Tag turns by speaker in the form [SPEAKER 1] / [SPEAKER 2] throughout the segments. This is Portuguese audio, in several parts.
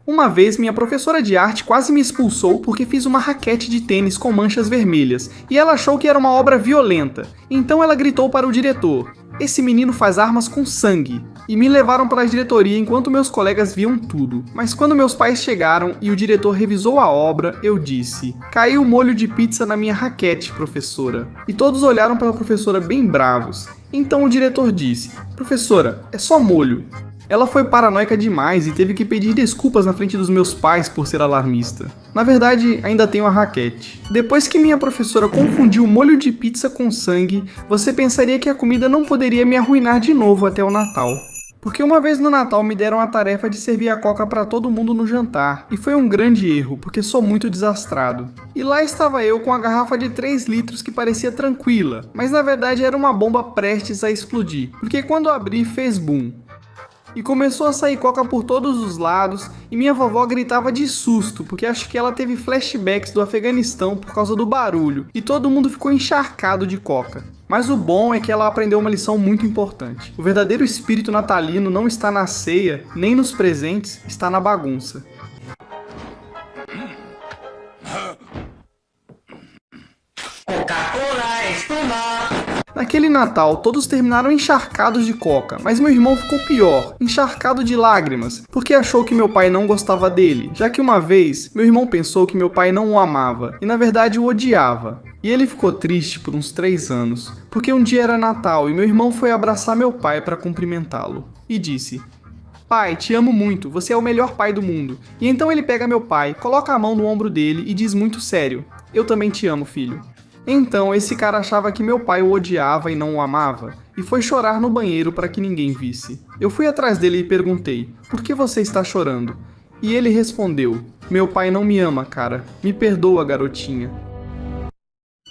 [SPEAKER 1] Uma vez, minha professora de arte quase me expulsou porque fiz uma raquete de tênis com manchas vermelhas, e ela achou que era uma obra violenta. Então ela gritou para o diretor: "Esse menino faz armas com sangue", e me levaram para a diretoria enquanto meus colegas viam tudo. Mas quando meus pais chegaram e o diretor revisou a obra, eu disse: "Caiu molho de pizza na minha raquete, professora." E todos olharam para a professora bem bravos. Então o diretor disse: "Professora, é só molho." Ela foi paranoica demais e teve que pedir desculpas na frente dos meus pais por ser alarmista. Na verdade, ainda tenho a raquete. Depois que minha professora confundiu molho de pizza com sangue, você pensaria que a comida não poderia me arruinar de novo até o Natal. Porque uma vez no Natal me deram a tarefa de servir a Coca para todo mundo no jantar, e foi um grande erro, porque sou muito desastrado. E lá estava eu com a garrafa de 3 litros que parecia tranquila, mas na verdade era uma bomba prestes a explodir, porque quando abri fez boom. E começou a sair coca por todos os lados, e minha vovó gritava de susto, porque acho que ela teve flashbacks do Afeganistão por causa do barulho, e todo mundo ficou encharcado de coca. Mas o bom é que ela aprendeu uma lição muito importante. O verdadeiro espírito natalino não está na ceia, nem nos presentes, está na bagunça.
[SPEAKER 2] Coca-Cola, espuma!
[SPEAKER 1] Naquele Natal, todos terminaram encharcados de coca, mas meu irmão ficou pior, encharcado de lágrimas, porque achou que meu pai não gostava dele, já que uma vez, meu irmão pensou que meu pai não o amava, e na verdade o odiava. E ele ficou triste por uns 3 anos, porque um dia era Natal e meu irmão foi abraçar meu pai para cumprimentá-lo, e disse: "Pai, te amo muito, você é o melhor pai do mundo." E então ele pega meu pai, coloca a mão no ombro dele e diz muito sério: "Eu também te amo, filho." Então, esse cara achava que meu pai o odiava e não o amava, e foi chorar no banheiro para que ninguém visse. Eu fui atrás dele e perguntei: "Por que você está chorando?" E ele respondeu: "Meu pai não me ama, cara. Me perdoa, garotinha."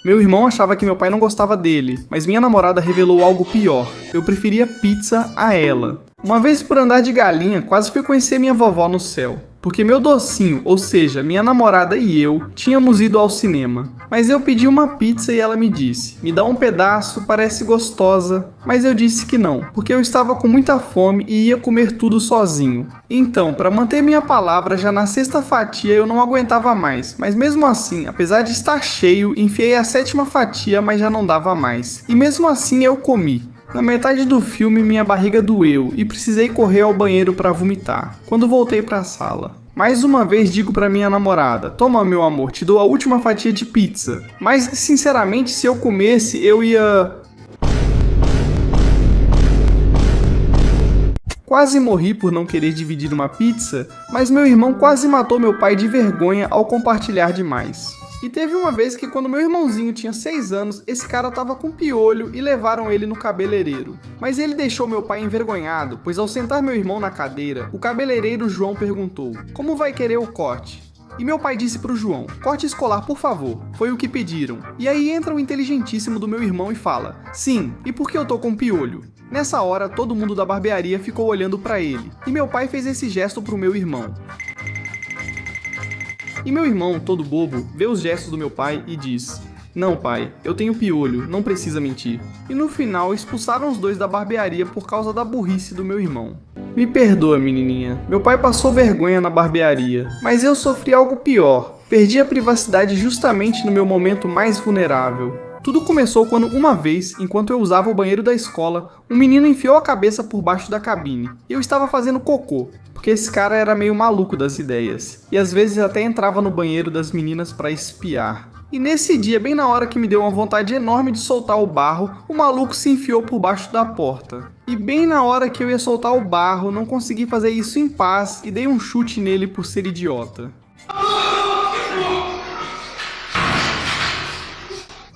[SPEAKER 1] Meu irmão achava que meu pai não gostava dele, mas minha namorada revelou algo pior. Eu preferia pizza a ela. Uma vez por andar de galinha, quase fui conhecer minha vovó no céu. Porque meu docinho, ou seja, minha namorada e eu, tínhamos ido ao cinema. Mas eu pedi uma pizza e ela me disse: "Me dá um pedaço, parece gostosa." Mas eu disse que não, porque eu estava com muita fome e ia comer tudo sozinho. Então, para manter minha palavra, já na 6ª fatia eu não aguentava mais. Mas mesmo assim, apesar de estar cheio, enfiei a 7ª fatia, mas já não dava mais. E mesmo assim eu comi. Na metade do filme, minha barriga doeu e precisei correr ao banheiro para vomitar, quando voltei para a sala. Mais uma vez digo para minha namorada: "Toma, meu amor, te dou a última fatia de pizza." Mas, sinceramente, se eu comesse, eu ia... Quase morri por não querer dividir uma pizza, mas meu irmão quase matou meu pai de vergonha ao compartilhar demais. E teve uma vez que quando meu irmãozinho tinha 6 anos, esse cara tava com piolho e levaram ele no cabeleireiro. Mas ele deixou meu pai envergonhado, pois ao sentar meu irmão na cadeira, o cabeleireiro João perguntou: "Como vai querer o corte?" E meu pai disse pro João: "Corte escolar, por favor." Foi o que pediram. E aí entra o inteligentíssimo do meu irmão e fala: "Sim, e por que eu tô com piolho?" Nessa hora, todo mundo da barbearia ficou olhando pra ele. E meu pai fez esse gesto pro meu irmão. E meu irmão, todo bobo, vê os gestos do meu pai e diz: "Não, pai, eu tenho piolho, não precisa mentir." E no final expulsaram os dois da barbearia por causa da burrice do meu irmão. Me perdoa, menininha. Meu pai passou vergonha na barbearia, mas eu sofri algo pior. Perdi a privacidade justamente no meu momento mais vulnerável. Tudo começou quando uma vez, enquanto eu usava o banheiro da escola, um menino enfiou a cabeça por baixo da cabine. E eu estava fazendo cocô, porque esse cara era meio maluco das ideias. E às vezes até entrava no banheiro das meninas para espiar. E nesse dia, bem na hora que me deu uma vontade enorme de soltar o barro, o maluco se enfiou por baixo da porta. E bem na hora que eu ia soltar o barro, não consegui fazer isso em paz e dei um chute nele por ser idiota.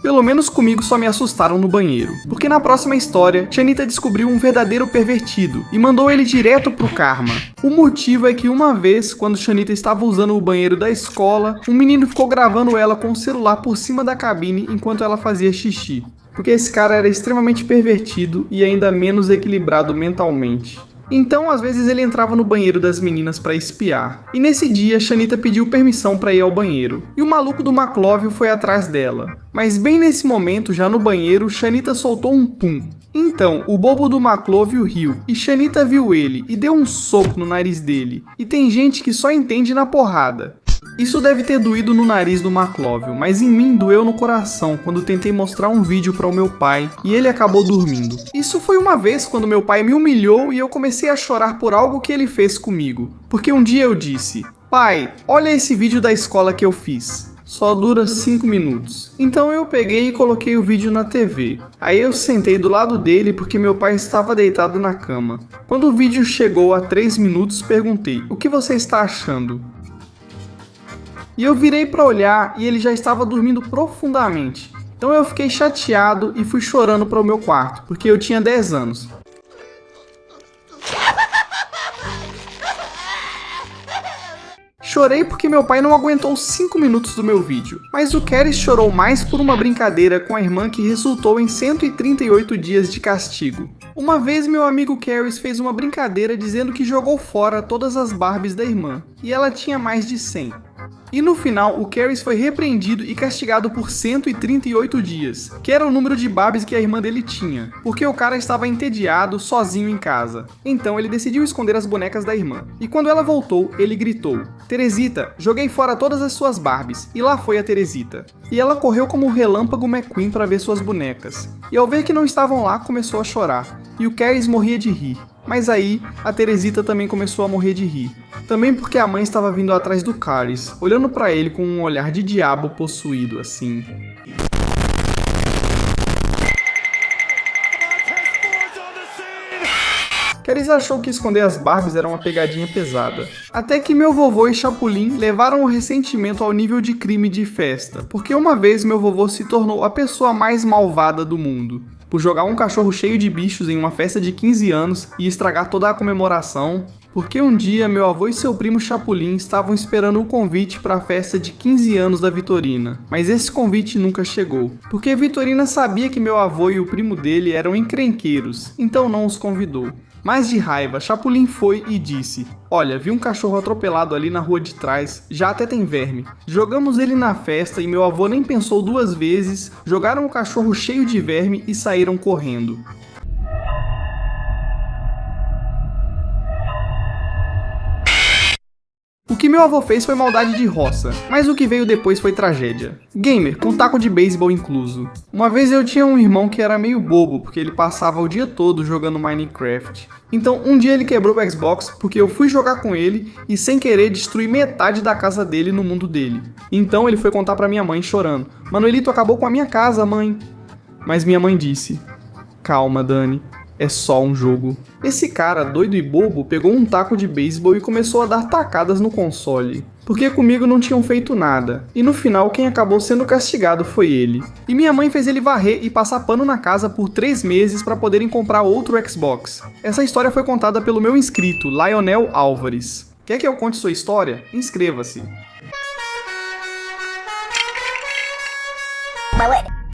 [SPEAKER 1] Pelo menos comigo só me assustaram no banheiro, porque na próxima história, Chanita descobriu um verdadeiro pervertido e mandou ele direto pro karma. O motivo é que uma vez, quando Chanita estava usando o banheiro da escola, um menino ficou gravando ela com o celular por cima da cabine enquanto ela fazia xixi. Porque esse cara era extremamente pervertido e ainda menos equilibrado mentalmente. Então, às vezes ele entrava no banheiro das meninas pra espiar. E nesse dia, Chanita pediu permissão pra ir ao banheiro. E o maluco do Maclovio foi atrás dela. Mas bem nesse momento, já no banheiro, Chanita soltou um pum. Então, o bobo do Maclovio riu, e Xanita viu ele e deu um soco no nariz dele. E tem gente que só entende na porrada. Isso deve ter doído no nariz do Maclovio, mas em mim doeu no coração quando tentei mostrar um vídeo para o meu pai e ele acabou dormindo. Isso foi uma vez quando meu pai me humilhou e eu comecei a chorar por algo que ele fez comigo. Porque um dia eu disse: pai, olha esse vídeo da escola que eu fiz. Só dura 5 minutos. Então eu peguei e coloquei o vídeo na TV. Aí eu sentei do lado dele porque meu pai estava deitado na cama. Quando o vídeo chegou a 3 minutos, perguntei: o que você está achando? E eu virei para olhar e ele já estava dormindo profundamente. Então eu fiquei chateado e fui chorando para o meu quarto, porque eu tinha 10 anos. Chorei porque meu pai não aguentou 5 minutos do meu vídeo, mas o Keris chorou mais por uma brincadeira com a irmã que resultou em 138 dias de castigo. Uma vez meu amigo Keris fez uma brincadeira dizendo que jogou fora todas as Barbies da irmã, e ela tinha mais de 100. E no final, o Keris foi repreendido e castigado por 138 dias, que era o número de Barbies que a irmã dele tinha, porque o cara estava entediado, sozinho em casa. Então ele decidiu esconder as bonecas da irmã. E quando ela voltou, ele gritou: Teresita, joguei fora todas as suas Barbies. E lá foi a Teresita. E ela correu como o relâmpago McQueen para ver suas bonecas. E ao ver que não estavam lá, começou a chorar. E o Keris morria de rir. Mas aí, a Teresita também começou a morrer de rir. Também porque a mãe estava vindo atrás do Keris, olhando pra ele com um olhar de diabo possuído, assim. Keris achou que esconder as Barbies era uma pegadinha pesada. Até que meu vovô e Chapulin levaram o ressentimento ao nível de crime de festa, porque uma vez meu vovô se tornou a pessoa mais malvada do mundo. Por jogar um cachorro cheio de bichos em uma festa de 15 anos e estragar toda a comemoração, porque um dia meu avô e seu primo Chapulin estavam esperando o convite para a festa de 15 anos da Vitorina, mas esse convite nunca chegou, porque Vitorina sabia que meu avô e o primo dele eram encrenqueiros, então não os convidou. Mas de raiva, Chapulin foi e disse: olha, vi um cachorro atropelado ali na rua de trás, já até tem verme. Jogamos ele na festa e meu avô nem pensou 2 vezes, jogaram o cachorro cheio de verme e saíram correndo. O que meu avô fez foi maldade de roça, mas o que veio depois foi tragédia. Gamer, com taco de beisebol incluso. Uma vez eu tinha um irmão que era meio bobo, porque ele passava o dia todo jogando Minecraft. Então um dia ele quebrou o Xbox porque eu fui jogar com ele e sem querer destruí metade da casa dele no mundo dele. Então ele foi contar pra minha mãe chorando: Manuelito acabou com a minha casa, mãe. Mas minha mãe disse: calma, Dani. É só um jogo. Esse cara, doido e bobo, pegou um taco de beisebol e começou a dar tacadas no console. Porque comigo não tinham feito nada. E no final, quem acabou sendo castigado foi ele. E minha mãe fez ele varrer e passar pano na casa por 3 meses para poderem comprar outro Xbox. Essa história foi contada pelo meu inscrito, Lionel Álvares. Quer que eu conte sua história? Inscreva-se.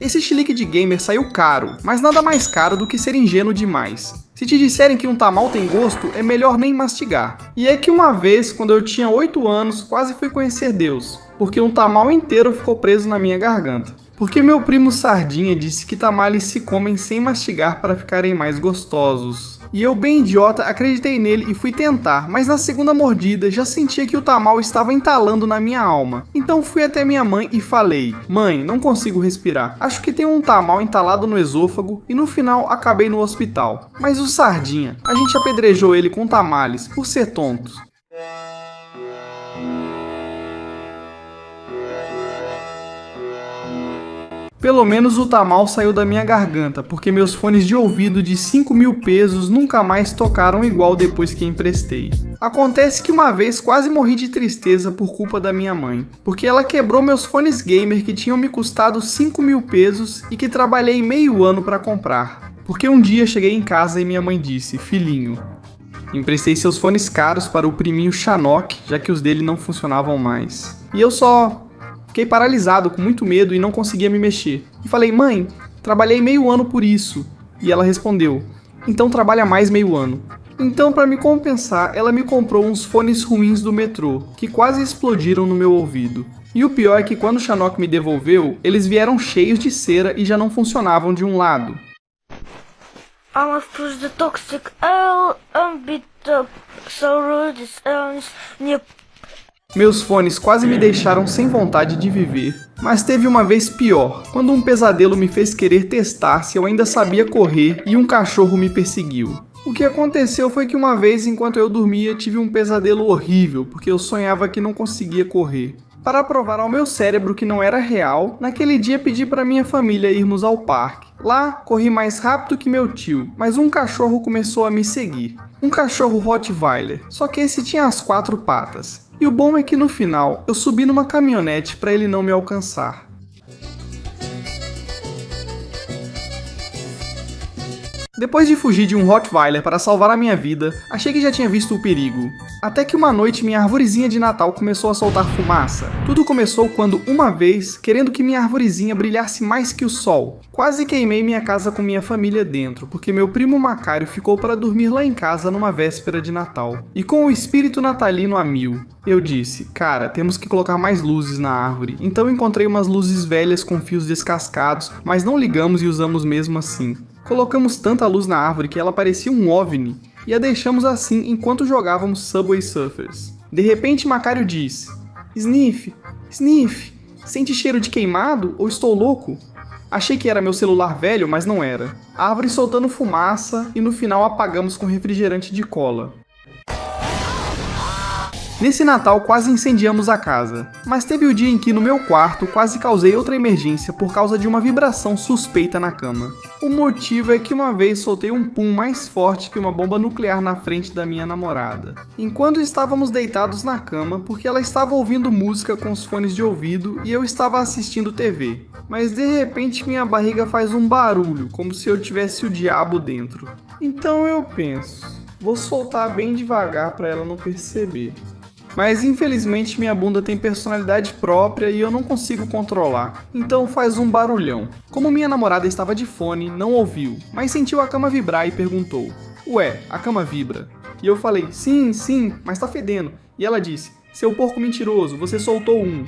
[SPEAKER 1] Esse chilique de gamer saiu caro, mas nada mais caro do que ser ingênuo demais. Se te disserem que um tamal tem gosto, é melhor nem mastigar. E é que uma vez, quando eu tinha 8 anos, quase fui conhecer Deus, porque um tamal inteiro ficou preso na minha garganta. Porque meu primo Sardinha disse que tamales se comem sem mastigar para ficarem mais gostosos. E eu, bem idiota, acreditei nele e fui tentar, mas na segunda mordida já sentia que o tamal estava entalando na minha alma. Então fui até minha mãe e falei: mãe, não consigo respirar, acho que tem um tamal entalado no esôfago, e no final acabei no hospital. Mas o Sardinha, a gente apedrejou ele com tamales, por ser tonto. Pelo menos o tamal saiu da minha garganta, porque meus fones de ouvido de 5.000 pesos nunca mais tocaram igual depois que emprestei. Acontece que uma vez quase morri de tristeza por culpa da minha mãe, porque ela quebrou meus fones gamer que tinham me custado 5.000 pesos e que trabalhei meio ano para comprar. Porque um dia cheguei em casa e minha mãe disse: filhinho, emprestei seus fones caros para o priminho Xanok, já que os dele não funcionavam mais. E eu só fiquei paralisado, com muito medo e não conseguia me mexer. E falei: mãe, trabalhei meio ano por isso. E ela respondeu: então trabalha mais meio ano. Então, para me compensar, ela me comprou uns fones ruins do metrô, que quase explodiram no meu ouvido. E o pior é que quando o Xanok me devolveu, eles vieram cheios de cera e já não funcionavam de um lado.
[SPEAKER 2] I'm afraid the toxic L beat up so rude
[SPEAKER 1] Meus fones quase me deixaram sem vontade de viver. Mas teve uma vez pior, quando um pesadelo me fez querer testar se eu ainda sabia correr e um cachorro me perseguiu. O que aconteceu foi que uma vez, enquanto eu dormia, tive um pesadelo horrível, porque eu sonhava que não conseguia correr. Para provar ao meu cérebro que não era real, naquele dia pedi para minha família irmos ao parque. Lá, corri mais rápido que meu tio, mas um cachorro começou a me seguir. Um cachorro Rottweiler, só que esse tinha as 4 patas. E o bom é que no final, eu subi numa caminhonete para ele não me alcançar. Depois de fugir de um Rottweiler para salvar a minha vida, achei que já tinha visto o perigo. Até que uma noite minha arvorezinha de Natal começou a soltar fumaça. Tudo começou quando, uma vez, querendo que minha arvorezinha brilhasse mais que o sol, quase queimei minha casa com minha família dentro, porque meu primo Macário ficou para dormir lá em casa numa véspera de Natal. E com o espírito natalino a mil, eu disse, cara, temos que colocar mais luzes na árvore. Então encontrei umas luzes velhas com fios descascados, mas não ligamos e usamos mesmo assim. Colocamos tanta luz na árvore que ela parecia um OVNI, e a deixamos assim enquanto jogávamos Subway Surfers. De repente Macário disse, Sniff, Sniff, sente cheiro de queimado ou estou louco? Achei que era meu celular velho, mas não era. A árvore soltando fumaça e no final apagamos com refrigerante de cola. Nesse Natal quase incendiamos a casa, mas teve o dia em que no meu quarto quase causei outra emergência por causa de uma vibração suspeita na cama. O motivo é que uma vez soltei um pum mais forte que uma bomba nuclear na frente da minha namorada. Enquanto estávamos deitados na cama, porque ela estava ouvindo música com os fones de ouvido e eu estava assistindo TV. Mas de repente minha barriga faz um barulho, como se eu tivesse o diabo dentro. Então eu penso, vou soltar bem devagar para ela não perceber. Mas infelizmente minha bunda tem personalidade própria e eu não consigo controlar, então faz um barulhão. Como minha namorada estava de fone, não ouviu, mas sentiu a cama vibrar e perguntou, ué, a cama vibra? E eu falei, sim, sim, mas tá fedendo. E ela disse, seu porco mentiroso, você soltou um.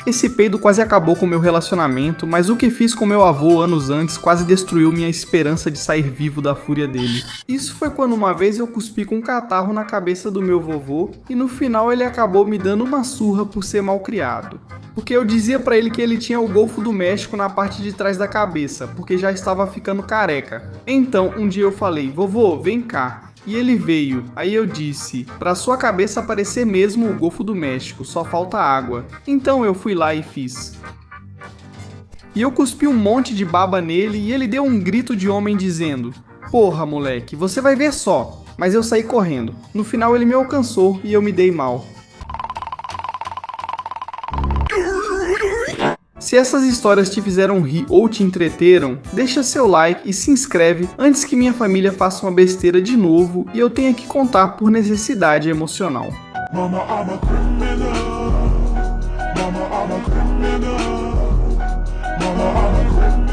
[SPEAKER 1] Esse peido quase acabou com meu relacionamento, mas o que fiz com meu avô anos antes quase destruiu minha esperança de sair vivo da fúria dele. Isso foi quando uma vez eu cuspi com um catarro na cabeça do meu vovô e no final ele acabou me dando uma surra por ser mal criado. Porque eu dizia pra ele que ele tinha o Golfo do México na parte de trás da cabeça, porque já estava ficando careca. Então um dia eu falei, vovô, vem cá. E ele veio, aí eu disse, pra sua cabeça aparecer mesmo o Golfo do México, só falta água. Então eu fui lá e fiz. E eu cuspi um monte de baba nele e ele deu um grito de homem dizendo, porra moleque, você vai ver só. Mas eu saí correndo. No final ele me alcançou e eu me dei mal. Se essas histórias te fizeram rir ou te entreteram, deixa seu like e se inscreve antes que minha família faça uma besteira de novo e eu tenha que contar por necessidade emocional. Mama, I'm a criminal. Mama, I'm a criminal. Mama, I'm a criminal.